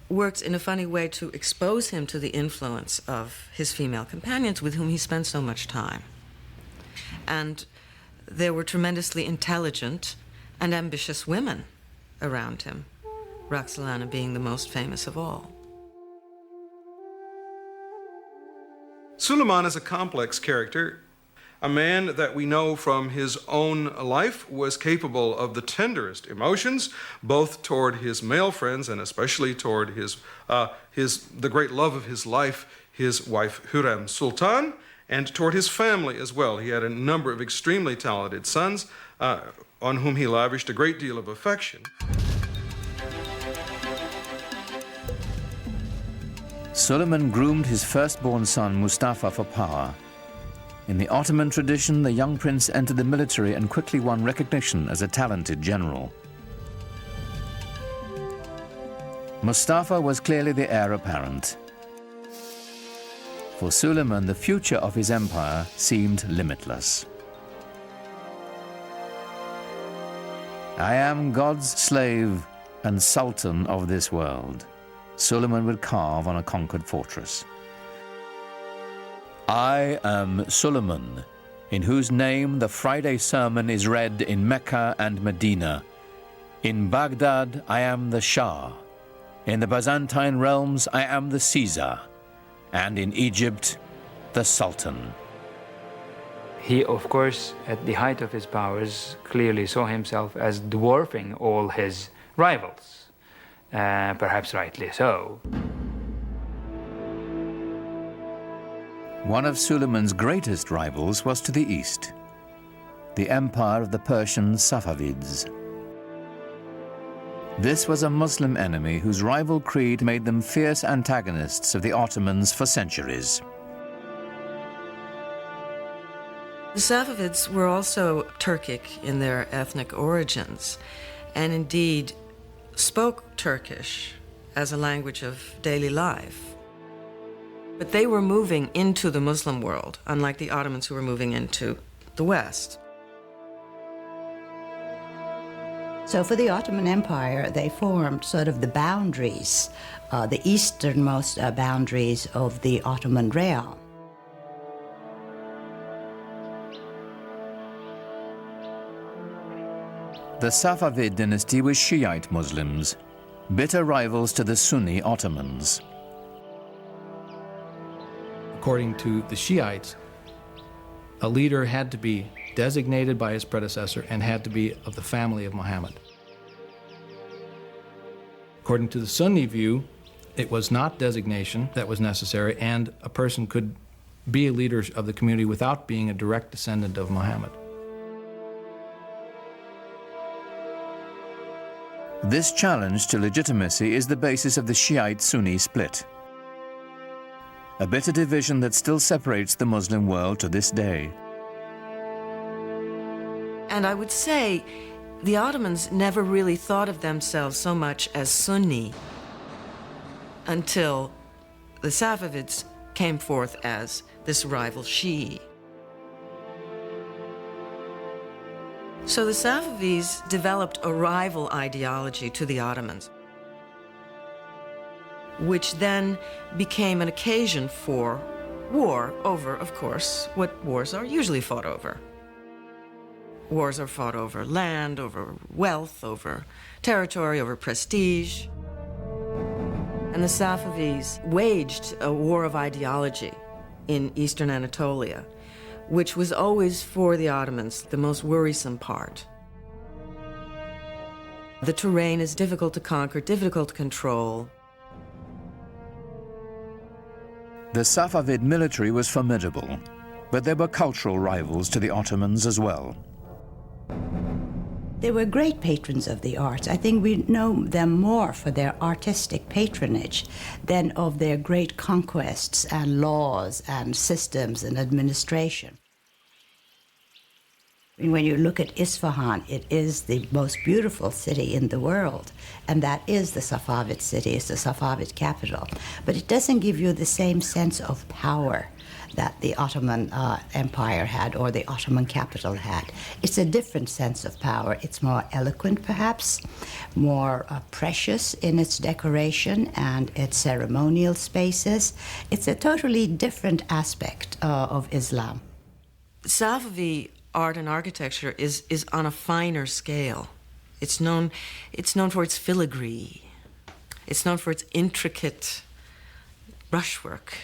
works in a funny way to expose him to the influence of his female companions with whom he spent so much time. And there were tremendously intelligent and ambitious women around him, Roxolana being the most famous of all. Suleiman is a complex character. A man that we know from his own life was capable of the tenderest emotions, both toward his male friends and especially toward the great love of his life, his wife Hürrem Sultan, and toward his family as well. He had a number of extremely talented sons on whom he lavished a great deal of affection. Suleiman groomed his firstborn son Mustafa for power. In the Ottoman tradition, the young prince entered the military and quickly won recognition as a talented general. Mustafa was clearly the heir apparent. For Suleiman, the future of his empire seemed limitless. I am God's slave and sultan of this world, Suleiman would carve on a conquered fortress. I am Suleiman, in whose name the Friday sermon is read in Mecca and Medina. In Baghdad, I am the Shah. In the Byzantine realms, I am the Caesar. And in Egypt, the Sultan. He, of course, at the height of his powers, clearly saw himself as dwarfing all his rivals, perhaps rightly so. One of Suleiman's greatest rivals was to the east, the empire of the Persian Safavids. This was a Muslim enemy whose rival creed made them fierce antagonists of the Ottomans for centuries. The Safavids were also Turkic in their ethnic origins, and indeed spoke Turkish as a language of daily life. But they were moving into the Muslim world, unlike the Ottomans who were moving into the West. So for the Ottoman Empire, they formed sort of the boundaries, the easternmost boundaries of the Ottoman realm. The Safavid dynasty was Shiite Muslims, bitter rivals to the Sunni Ottomans. According to the Shiites, a leader had to be designated by his predecessor and had to be of the family of Muhammad. According to the Sunni view, it was not designation that was necessary, and a person could be a leader of the community without being a direct descendant of Muhammad. This challenge to legitimacy is the basis of the Shiite-Sunni split, a bitter division that still separates the Muslim world to this day. And I would say the Ottomans never really thought of themselves so much as Sunni until the Safavids came forth as this rival Shi'i. So the Safavids developed a rival ideology to the Ottomans, which then became an occasion for war over, of course, what wars are usually fought over. Wars are fought over land, over wealth, over territory, over prestige. And the Safavids waged a war of ideology in eastern Anatolia, which was always, for the Ottomans, the most worrisome part. The terrain is difficult to conquer, difficult to control. The Safavid military was formidable, but there were cultural rivals to the Ottomans as well. They were great patrons of the arts. I think we know them more for their artistic patronage than of their great conquests and laws and systems and administration. When you look at Isfahan, it is the most beautiful city in the world, and that is the Safavid city, it's the Safavid capital. But it doesn't give you the same sense of power that the Ottoman Empire had or the Ottoman capital had. It's a different sense of power. It's more eloquent, perhaps, more precious in its decoration and its ceremonial spaces. It's a totally different aspect of Islam. Safavi art and architecture is on a finer scale. It's known for its filigree. It's known for its intricate brushwork,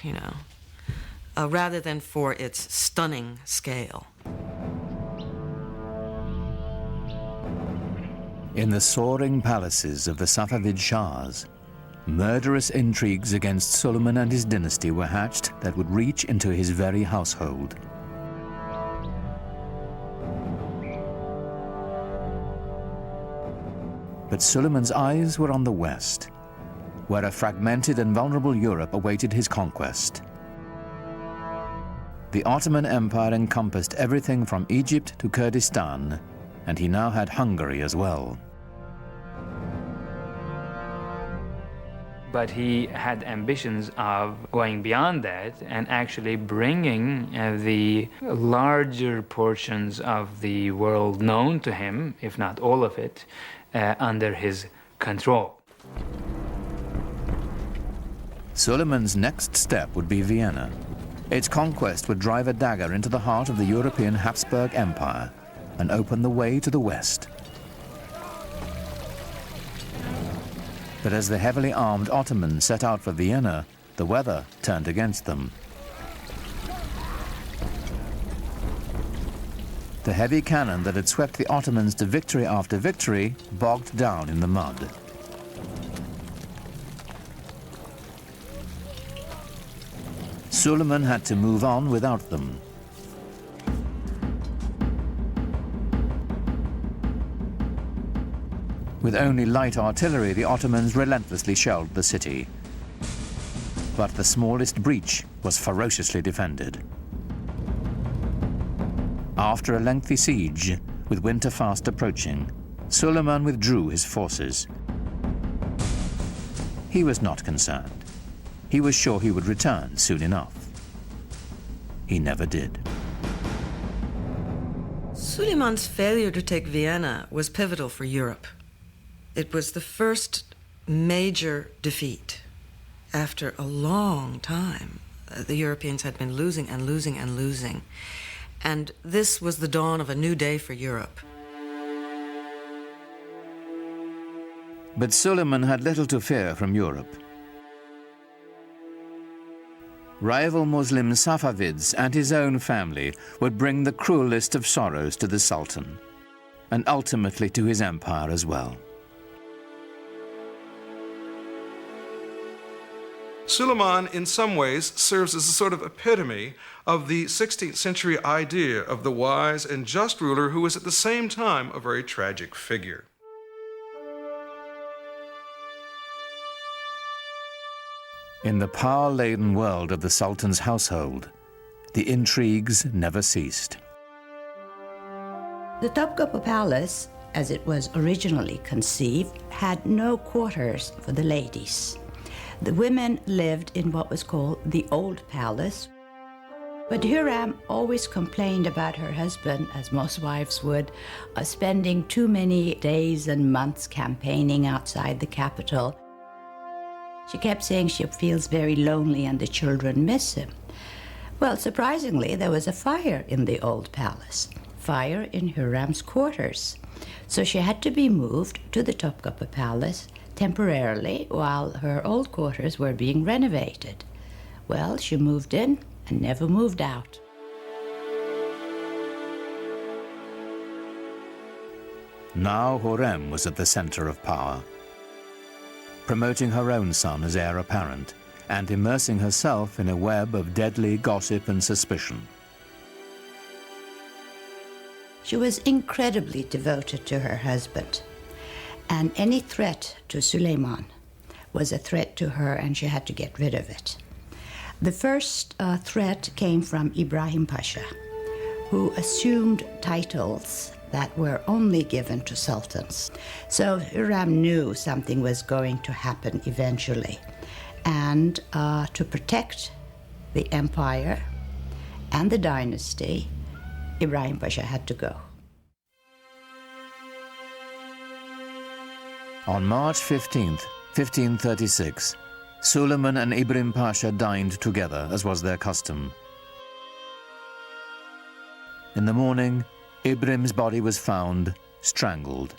rather than for its stunning scale. In the soaring palaces of the Safavid Shahs, murderous intrigues against Suleiman and his dynasty were hatched that would reach into his very household. But Suleiman's eyes were on the west, where a fragmented and vulnerable Europe awaited his conquest. The Ottoman Empire encompassed everything from Egypt to Kurdistan, and he now had Hungary as well. But he had ambitions of going beyond that and actually bringing the larger portions of the world known to him, if not all of it, under his control. Suleiman's next step would be Vienna. Its conquest would drive a dagger into the heart of the European Habsburg Empire and open the way to the west. But as the heavily armed Ottomans set out for Vienna, the weather turned against them. The heavy cannon that had swept the Ottomans to victory after victory bogged down in the mud. Suleiman had to move on without them. With only light artillery, the Ottomans relentlessly shelled the city. But the smallest breach was ferociously defended. After a lengthy siege, with winter fast approaching, Suleiman withdrew his forces. He was not concerned. He was sure he would return soon enough. He never did. Suleiman's failure to take Vienna was pivotal for Europe. It was the first major defeat after a long time. The Europeans had been losing and losing and losing. And this was the dawn of a new day for Europe. But Suleiman had little to fear from Europe. Rival Muslim Safavids and his own family would bring the cruelest of sorrows to the Sultan, and ultimately to his empire as well. Suleiman, in some ways, serves as a sort of epitome of the 16th century idea of the wise and just ruler who was at the same time a very tragic figure. In the power-laden world of the Sultan's household, the intrigues never ceased. The Topkapı Palace, as it was originally conceived, had no quarters for the ladies. The women lived in what was called the Old Palace. But Hürrem always complained about her husband, as most wives would, spending too many days and months campaigning outside the capital. She kept saying she feels very lonely and the children miss him. Well, surprisingly, there was a fire in the Old Palace, fire in Hürrem's quarters. So she had to be moved to the Topkapı Palace temporarily while her old quarters were being renovated. Well, she moved in and never moved out. Now Hürrem was at the center of power, promoting her own son as heir apparent and immersing herself in a web of deadly gossip and suspicion. She was incredibly devoted to her husband, and any threat to Suleiman was a threat to her, and she had to get rid of it. The first threat came from Ibrahim Pasha, who assumed titles that were only given to sultans. So Hürrem knew something was going to happen eventually. And to protect the empire and the dynasty, Ibrahim Pasha had to go. On March 15th, 1536, Suleiman and Ibrahim Pasha dined together, as was their custom. In the morning, Ibrahim's body was found strangled.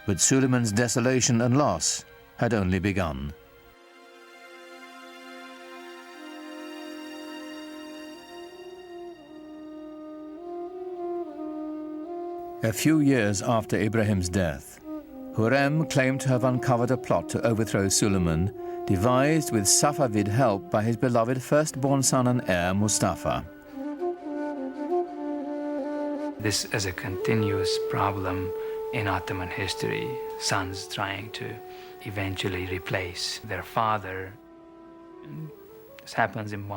But Suleiman's desolation and loss had only begun. A few years after Ibrahim's death, Hürrem claimed to have uncovered a plot to overthrow Suleiman, devised with Safavid help by his beloved firstborn son and heir, Mustafa. This is a continuous problem in Ottoman history, sons trying to eventually replace their father. This happens in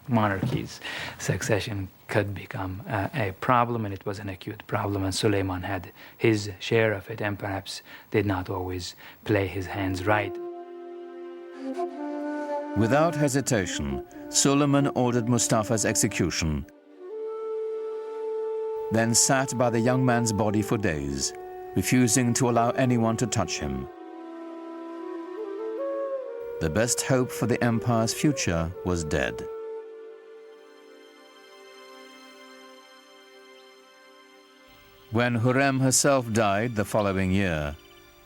monarchies. Succession could become a problem, and it was an acute problem, and Suleiman had his share of it and perhaps did not always play his hands right. Without hesitation, Suleiman ordered Mustafa's execution, then sat by the young man's body for days, refusing to allow anyone to touch him. The best hope for the empire's future was dead. When Hürrem herself died the following year,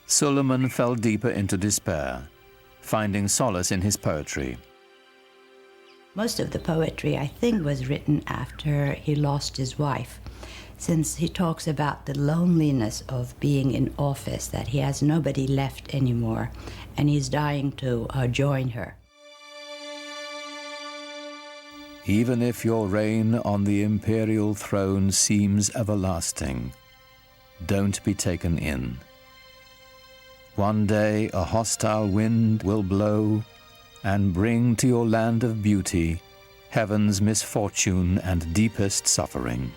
Suleiman fell deeper into despair, finding solace in his poetry. Most of the poetry, I think, was written after he lost his wife, since he talks about the loneliness of being in office, that he has nobody left anymore, and he's dying to join her. Even if your reign on the imperial throne seems everlasting, don't be taken in. One day a hostile wind will blow and bring to your land of beauty heaven's misfortune and deepest suffering.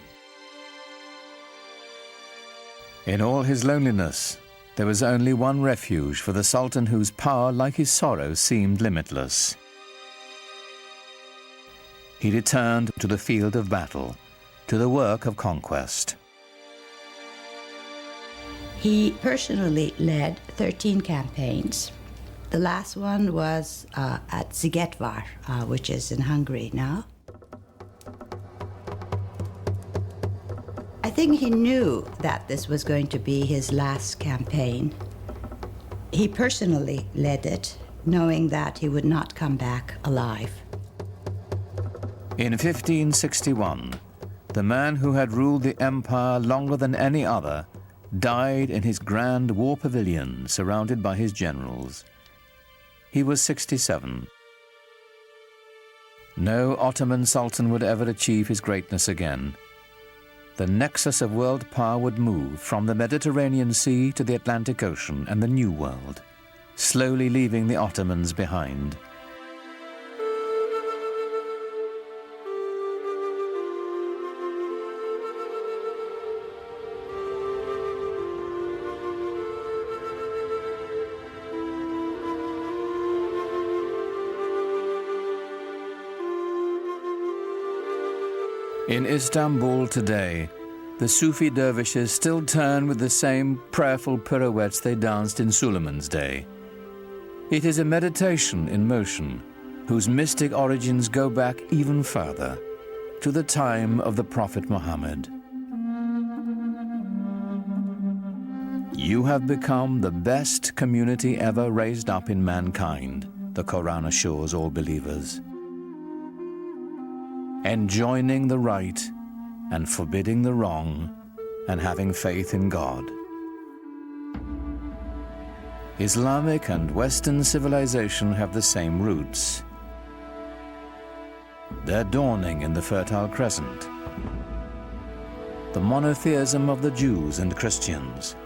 In all his loneliness, there was only one refuge for the Sultan whose power, like his sorrow, seemed limitless. He returned to the field of battle, to the work of conquest. He personally led 13 campaigns. The last one was at Szigetvar, which is in Hungary now. I think he knew that this was going to be his last campaign. He personally led it, knowing that he would not come back alive. In 1561, the man who had ruled the empire longer than any other died in his grand war pavilion, surrounded by his generals. He was 67. No Ottoman Sultan would ever achieve his greatness again. The nexus of world power would move from the Mediterranean Sea to the Atlantic Ocean and the New World, slowly leaving the Ottomans behind. In Istanbul today, the Sufi dervishes still turn with the same prayerful pirouettes they danced in Suleiman's day. It is a meditation in motion, whose mystic origins go back even further, to the time of the Prophet Muhammad. You have become the best community ever raised up in mankind, the Quran assures all believers. Enjoining the right and forbidding the wrong, and having faith in God. Islamic and Western civilization have the same roots. They're dawning in the Fertile Crescent. The monotheism of the Jews and Christians.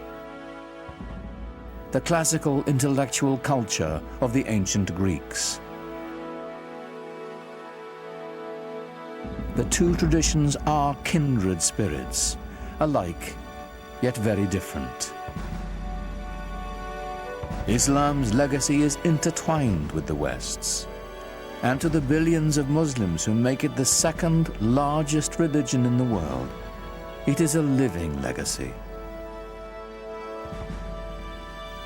The classical intellectual culture of the ancient Greeks. the two traditions are kindred spirits, alike, yet very different. Islam's legacy is intertwined with the West's, and to the billions of Muslims who make it the second largest religion in the world, it is a living legacy.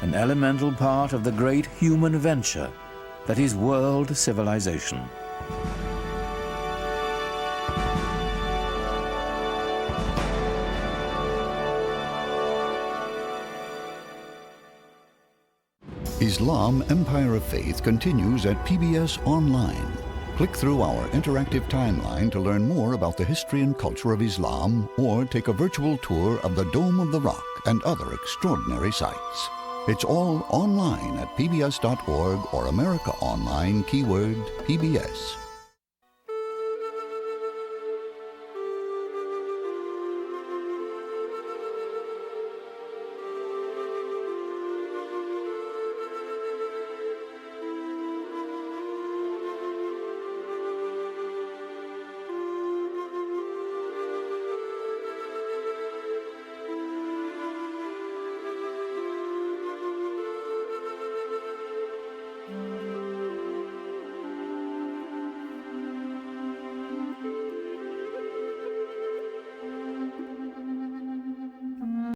An elemental part of the great human venture that is world civilization. Islam Empire of Faith continues at PBS Online. Click through our interactive timeline to learn more about the history and culture of Islam, or take a virtual tour of the Dome of the Rock and other extraordinary sights. It's all online at pbs.org or America Online, keyword PBS.